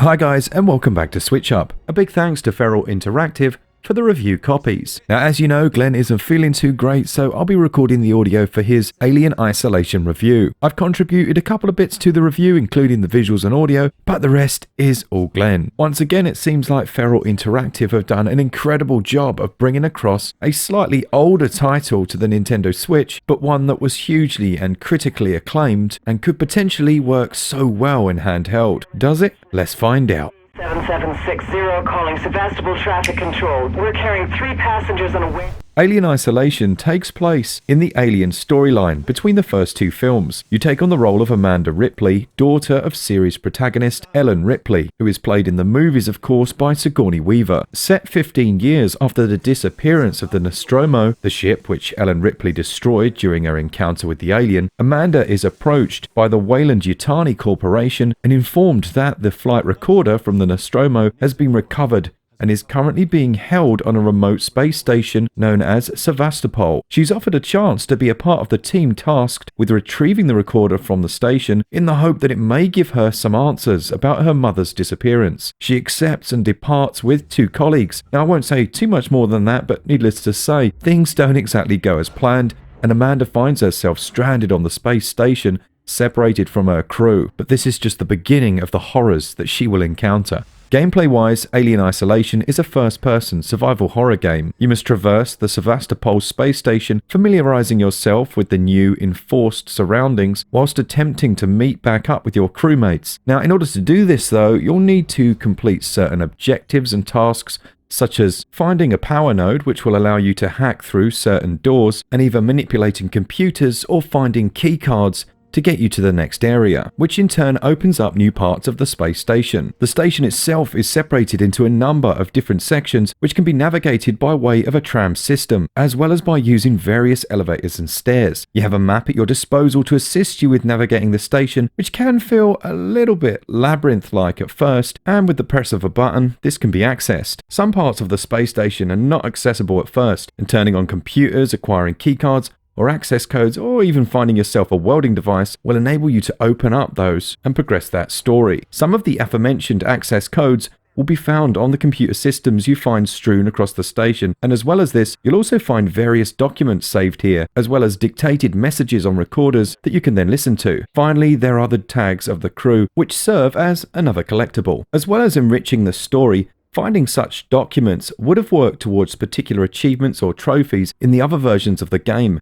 Hi guys, and welcome back to Switchup. A big thanks to Feral Interactive for the review copies. Now, as you know, Glenn isn't feeling too great, so I'll be recording the audio for his Alien Isolation review. I've contributed a couple of bits to the review, including the visuals and audio, but the rest is all Glenn. Once again, it seems like Feral Interactive have done an incredible job of bringing across a slightly older title to the Nintendo Switch, but one that was hugely and critically acclaimed and could potentially work so well in handheld. Does it? Let's find out. 7760 calling Sevastopol Traffic Control. We're carrying 3 passengers on a way. Alien Isolation takes place in the Alien storyline between the first two films. You take on the role of Amanda Ripley, daughter of series protagonist Ellen Ripley, who is played in the movies, of course, by Sigourney Weaver. Set 15 years after the disappearance of the Nostromo, the ship which Ellen Ripley destroyed during her encounter with the alien, Amanda is approached by the Weyland-Yutani Corporation and informed that the flight recorder from the Nostromo has been recovered and is currently being held on a remote space station known as Sevastopol. She's offered a chance to be a part of the team tasked with retrieving the recorder from the station in the hope that it may give her some answers about her mother's disappearance. She accepts and departs with 2 colleagues. Now, I won't say too much more than that, but needless to say, things don't exactly go as planned, and Amanda finds herself stranded on the space station, separated from her crew. But this is just the beginning of the horrors that she will encounter. Gameplay-wise, Alien Isolation is a first-person survival horror game. You must traverse the Sevastopol space station, familiarizing yourself with the new, enforced surroundings, whilst attempting to meet back up with your crewmates. Now, in order to do this though, you'll need to complete certain objectives and tasks, such as finding a power node which will allow you to hack through certain doors, and either manipulating computers or finding keycards to get you to the next area, which in turn opens up new parts of the space station. The station itself is separated into a number of different sections which can be navigated by way of a tram system, as well as by using various elevators and stairs. You have a map at your disposal to assist you with navigating the station, which can feel a little bit labyrinth-like at first, and with the press of a button, this can be accessed. Some parts of the space station are not accessible at first, and turning on computers, acquiring keycards, or access codes, or even finding yourself a welding device will enable you to open up those and progress that story. Some of the aforementioned access codes will be found on the computer systems you find strewn across the station, and as well as this, you'll also find various documents saved here, as well as dictated messages on recorders that you can then listen to. Finally, there are the tags of the crew, which serve as another collectible. As well as enriching the story, finding such documents would have worked towards particular achievements or trophies in the other versions of the game.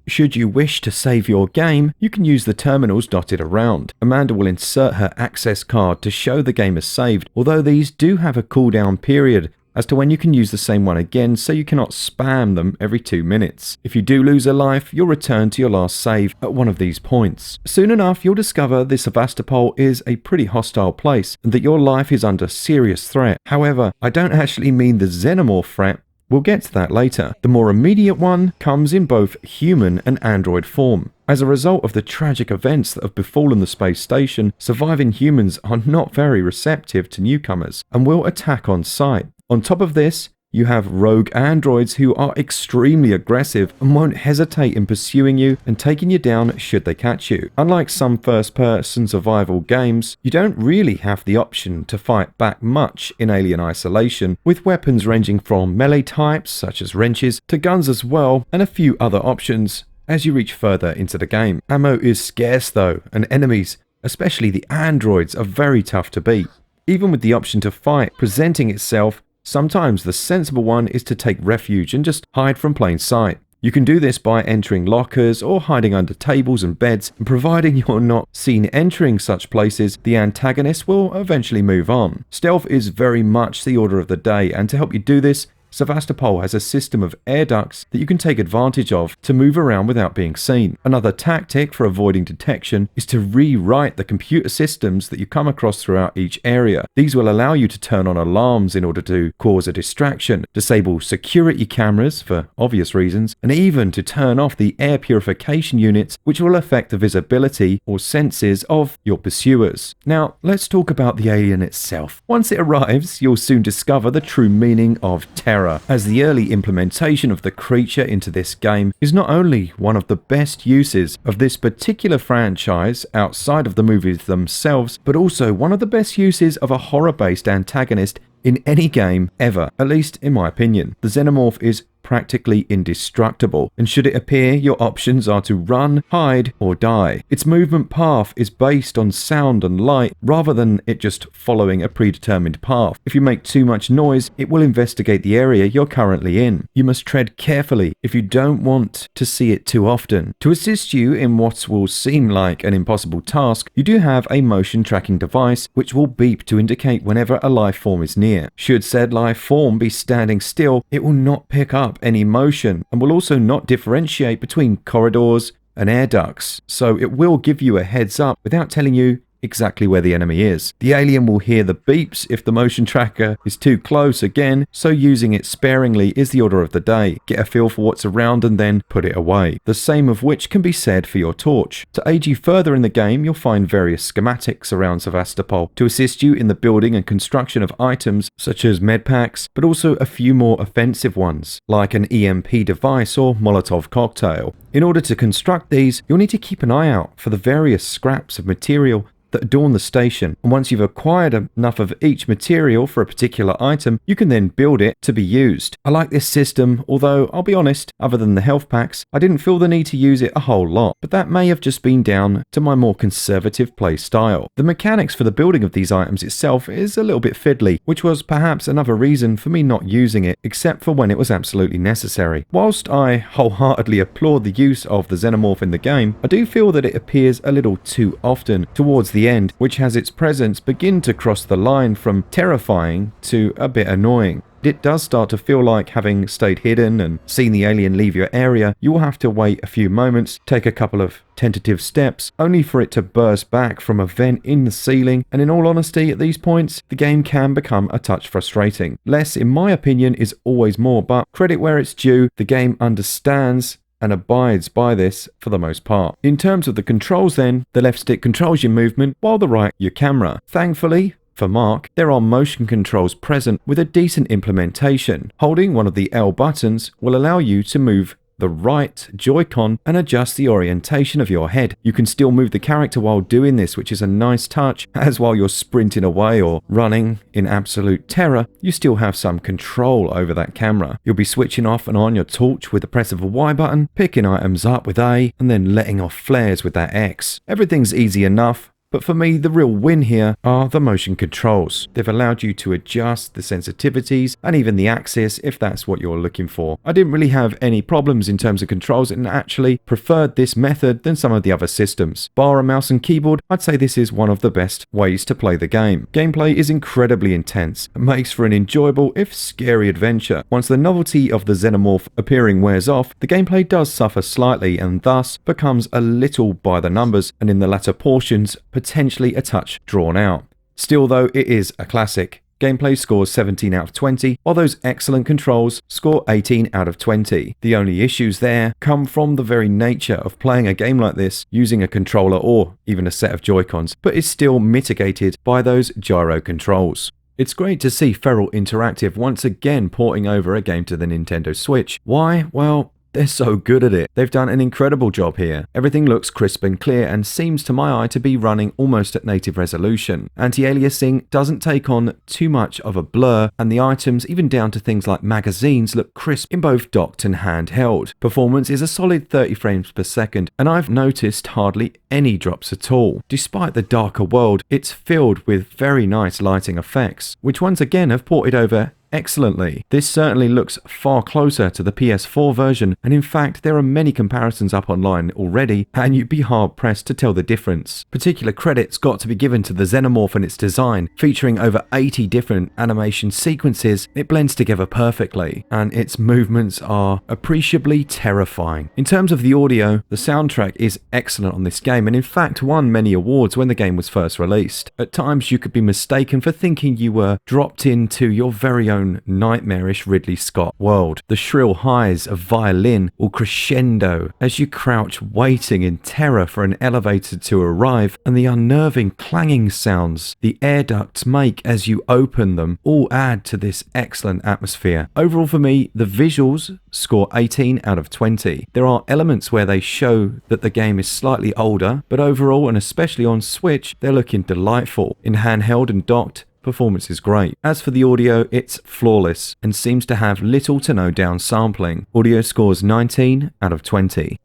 Should you wish to save your game, you can use the terminals dotted around. Amanda will insert her access card to show the game is saved, although these do have a cooldown period as to when you can use the same one again, so you cannot spam them every 2 minutes. If you do lose a life, you'll return to your last save at one of these points. Soon enough, you'll discover the Sevastopol is a pretty hostile place and that your life is under serious threat. However, I don't actually mean the xenomorph threat. We'll get to that later. The more immediate one comes in both human and android form. As a result of the tragic events that have befallen the space station, surviving humans are not very receptive to newcomers and will attack on sight. On top of this, you have rogue androids who are extremely aggressive and won't hesitate in pursuing you and taking you down should they catch you. Unlike some first-person survival games, you don't really have the option to fight back much in Alien Isolation, with weapons ranging from melee types such as wrenches to guns as well, and a few other options as you reach further into the game. Ammo is scarce though, and enemies, especially the androids, are very tough to beat. Even with the option to fight presenting itself, sometimes the sensible one is to take refuge and just hide from plain sight. You can do this by entering lockers or hiding under tables and beds, and providing you're not seen entering such places, the antagonist will eventually move on. Stealth is very much the order of the day, and to help you do this, Sevastopol has a system of air ducts that you can take advantage of to move around without being seen. Another tactic for avoiding detection is to rewrite the computer systems that you come across throughout each area. These will allow you to turn on alarms in order to cause a distraction, disable security cameras for obvious reasons, and even to turn off the air purification units, which will affect the visibility or senses of your pursuers. Now, let's talk about the alien itself. Once it arrives, you'll soon discover the true meaning of terror. terror, as the early implementation of the creature into this game is not only one of the best uses of this particular franchise outside of the movies themselves, but also one of the best uses of a horror-based antagonist in any game ever, at least in my opinion. The Xenomorph is practically indestructible, and should it appear, your options are to run, hide, or die. Its movement path is based on sound and light rather than it just following a predetermined path. If you make too much noise, it will investigate the area you're currently in. You must tread carefully if you don't want to see it too often. To assist you in what will seem like an impossible task, you do have a motion tracking device which will beep to indicate whenever a life form is near. Should said life form be standing still, it will not pick up any motion and will also not differentiate between corridors and air ducts, so it will give you a heads up without telling you exactly where the enemy is. The alien will hear the beeps if the motion tracker is too close again, so using it sparingly is the order of the day. Get a feel for what's around and then put it away. The same of which can be said for your torch. To aid you further in the game, you'll find various schematics around Sevastopol to assist you in the building and construction of items such as medpacks, but also a few more offensive ones, like an EMP device or Molotov cocktail. In order to construct these, you'll need to keep an eye out for the various scraps of material that adorn the station, and once you've acquired enough of each material for a particular item, you can then build it to be used. I like this system, although I'll be honest, other than the health packs, I didn't feel the need to use it a whole lot, but that may have just been down to my more conservative play style. The mechanics for the building of these items itself is a little bit fiddly, which was perhaps another reason for me not using it, except for when it was absolutely necessary. Whilst I wholeheartedly applaud the use of the Xenomorph in the game, I do feel that it appears a little too often towards the end, which has its presence begin to cross the line from terrifying to a bit annoying. It does start to feel like, having stayed hidden and seen the alien leave your area, you will have to wait a few moments, take a couple of tentative steps, only for it to burst back from a vent in the ceiling, and in all honesty, at these points, the game can become a touch frustrating. Less, in my opinion, is always more, but credit where it's due, the game understands and abides by this for the most part. In terms of the controls then, the left stick controls your movement while the right your camera. Thankfully, for Mark, there are motion controls present with a decent implementation. Holding one of the L buttons will allow you to move the right Joy-Con and adjust the orientation of your head. You can still move the character while doing this, which is a nice touch, as while you're sprinting away or running in absolute terror, you still have some control over that camera. You'll be switching off and on your torch with the press of a Y button, picking items up with A, and then letting off flares with that X. Everything's easy enough, but for me, the real win here are the motion controls. They've allowed you to adjust the sensitivities and even the axis if that's what you're looking for. I didn't really have any problems in terms of controls and actually preferred this method than some of the other systems. Bar a mouse and keyboard, I'd say this is one of the best ways to play the game. Gameplay is incredibly intense and makes for an enjoyable if scary adventure. Once the novelty of the Xenomorph appearing wears off, the gameplay does suffer slightly and thus becomes a little by the numbers, and in the latter portions, potentially a touch drawn out. Still though, it is a classic. Gameplay scores 17 out of 20, while those excellent controls score 18 out of 20. The only issues there come from the very nature of playing a game like this using a controller or even a set of Joy-Cons, but is still mitigated by those gyro controls. It's great to see Feral Interactive once again porting over a game to the Nintendo Switch. Why? Well, they're so good at it. They've done an incredible job here. Everything looks crisp and clear and seems to my eye to be running almost at native resolution. Anti-aliasing doesn't take on too much of a blur, and the items, even down to things like magazines, look crisp in both docked and handheld. Performance is a solid 30 frames per second, and I've noticed hardly any drops at all. Despite the darker world, it's filled with very nice lighting effects, which once again have ported over excellently. This certainly looks far closer to the PS4 version, and in fact there are many comparisons up online already, and you'd be hard pressed to tell the difference. Particular credit's got to be given to the Xenomorph and its design. Featuring over 80 different animation sequences, it blends together perfectly, and its movements are appreciably terrifying. In terms of the audio, the soundtrack is excellent on this game, and in fact won many awards when the game was first released. At times you could be mistaken for thinking you were dropped into your very own own nightmarish Ridley Scott world. The shrill highs of violin will crescendo as you crouch waiting in terror for an elevator to arrive, and the unnerving clanging sounds the air ducts make as you open them all add to this excellent atmosphere. Overall for me, the visuals score 18 out of 20. There are elements where they show that the game is slightly older, but overall, and especially on Switch, they're looking delightful. In handheld and docked, performance is great. As for the audio, it's flawless and seems to have little to no downsampling. Audio scores 19 out of 20.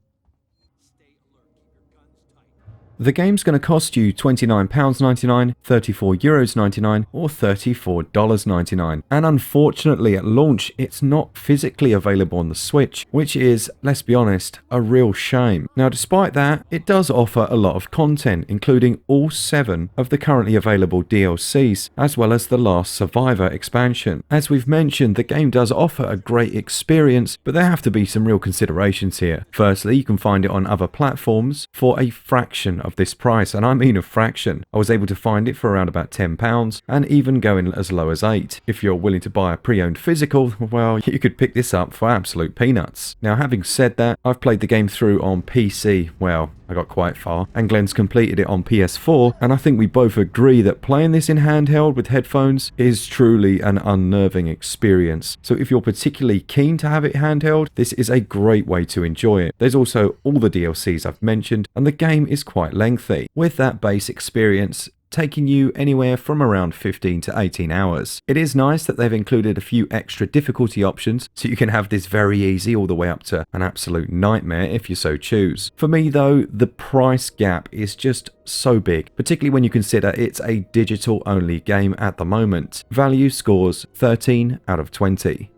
The game's going to cost you £29.99, €34.99 or $34.99, and unfortunately at launch it's not physically available on the Switch, which is, let's be honest, a real shame. Now despite that, it does offer a lot of content, including all 7 of the currently available DLCs, as well as the Last Survivor expansion. As we've mentioned, the game does offer a great experience, but there have to be some real considerations here. Firstly, you can find it on other platforms for a fraction of this price, and I mean a fraction. I was able to find it for around about £10 and even going as low as £8. If you're willing to buy a pre-owned physical, well, you could pick this up for absolute peanuts. Now having said that, I've played the game through on PC, well, I got quite far, and Glenn's completed it on PS4, and I think we both agree that playing this in handheld with headphones is truly an unnerving experience. So if you're particularly keen to have it handheld, this is a great way to enjoy it. There's also all the DLCs I've mentioned, and the game is quite lengthy, with that base experience taking you anywhere from around 15 to 18 hours. It is nice that they've included a few extra difficulty options, so you can have this very easy all the way up to an absolute nightmare if you so choose. For me though, the price gap is just so big, particularly when you consider it's a digital only game at the moment. Value scores 13 out of 20.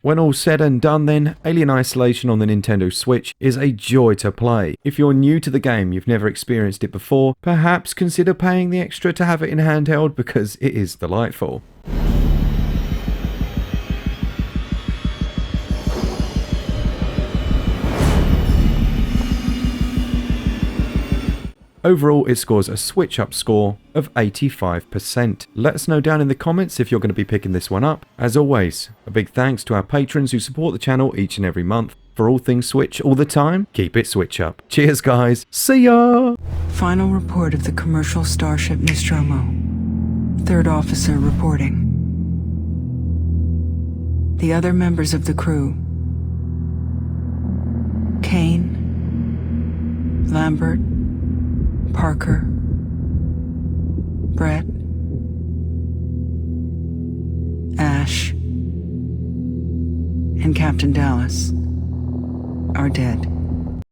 When all's said and done then, Alien Isolation on the Nintendo Switch is a joy to play. If you're new to the game, you've never experienced it before, perhaps consider paying the extra to have it in handheld because it is delightful. Overall, it scores a Switchup score of 85%. Let us know down in the comments if you're going to be picking this one up. As always, a big thanks to our patrons who support the channel each and every month. For all things Switch all the time, keep it Switch up. Cheers guys, see ya! Final report of the commercial starship Nostromo. Third officer reporting. The other members of the crew: Kane, Lambert, Parker, Brett, Ash, and Captain Dallas are dead.